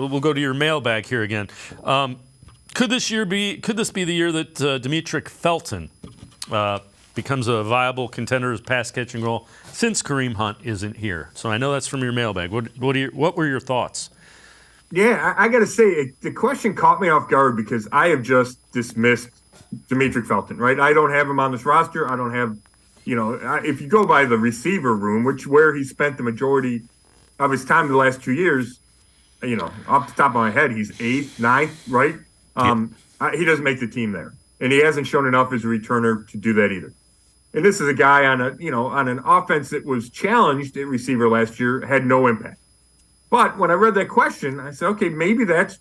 We'll go to your mailbag here again. Could this be the year that Demetric Felton becomes a viable contender as pass catching role since Kareem Hunt isn't here? So I know that's from your mailbag. What were your thoughts? Yeah, I got to say, the question caught me off guard because I have just dismissed Demetric Felton, right? I don't have him on this roster. I don't have, if you go by the receiver room, where he spent the majority of his time the last 2 years, off the top of my head, he's 8th, 9th, right? He doesn't make the team there. And he hasn't shown enough as a returner to do that either. And this is a guy on an offense that was challenged at receiver last year, had no impact. But when I read that question, I said, okay, maybe that's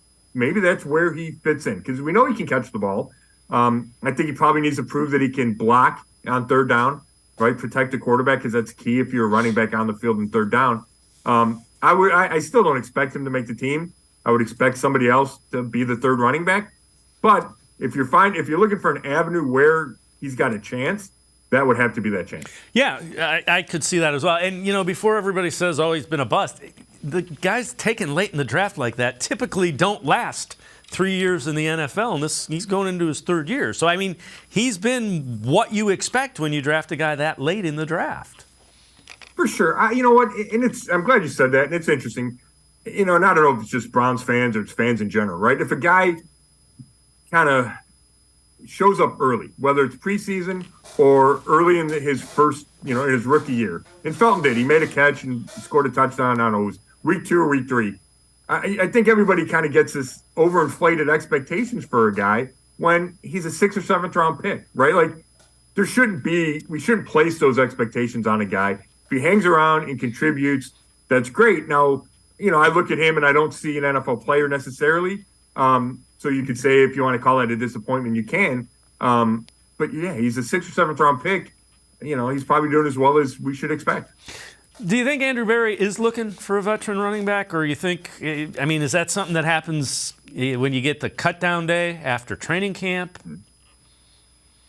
where he fits in because we know he can catch the ball. I think he probably needs to prove that he can block on third down, right? Protect the quarterback because that's key if you're a running back on the field in third down. I still don't expect him to make the team. I would expect somebody else to be the third running back. But if you're looking for an avenue where he's got a chance, that would have to be that chance. Yeah, I could see that as well. And, before everybody says, oh, he's been a bust, the guys taken late in the draft like that typically don't last 3 years in the NFL, and he's going into his third year. So, he's been what you expect when you draft a guy that late in the draft. For sure. You know what? And I'm glad you said that, and it's interesting. And I don't know if it's just Browns fans or it's fans in general, right? If a guy kind of shows up early, whether it's preseason or early in his first, in his rookie year. And Felton did. He made a catch and scored a touchdown. I don't know, it was week 2 or week 3. I think everybody kind of gets this overinflated expectations for a guy when he's a 6th or 7th round pick, right? Like we shouldn't place those expectations on a guy. If he hangs around and contributes, that's great. Now, I look at him and I don't see an NFL player necessarily. So you could say if you want to call that a disappointment, you can. But yeah, he's a 6th or 7th round pick. He's probably doing as well as we should expect. Do you think Andrew Berry is looking for a veteran running back, or you think, is that something that happens when you get the cut down day after training camp?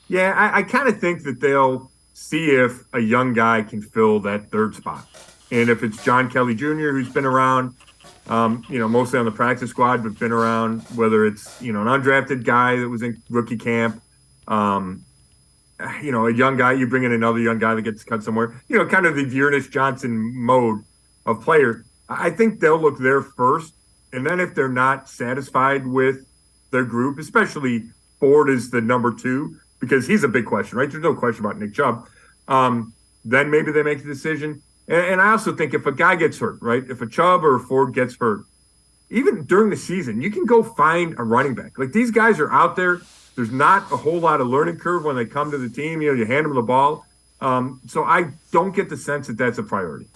Yeah, I kind of think that they'll see if a young guy can fill that third spot. And if it's John Kelly Jr., who's been around, mostly on the practice squad, but been around, whether it's, an undrafted guy that was in rookie camp, a young guy, you bring in another young guy that gets cut somewhere, kind of the Dearness Johnson mode of player. I think they'll look there first. And then if they're not satisfied with their group, especially Ford is the number 2, because he's a big question, right? There's no question about Nick Chubb. Then maybe they make the decision. And I also think if a guy gets hurt, right? If a Chubb or a Ford gets hurt, even during the season, you can go find a running back. Like these guys are out there. There's not a whole lot of learning curve when they come to the team. You hand them the ball. So I don't get the sense that that's a priority.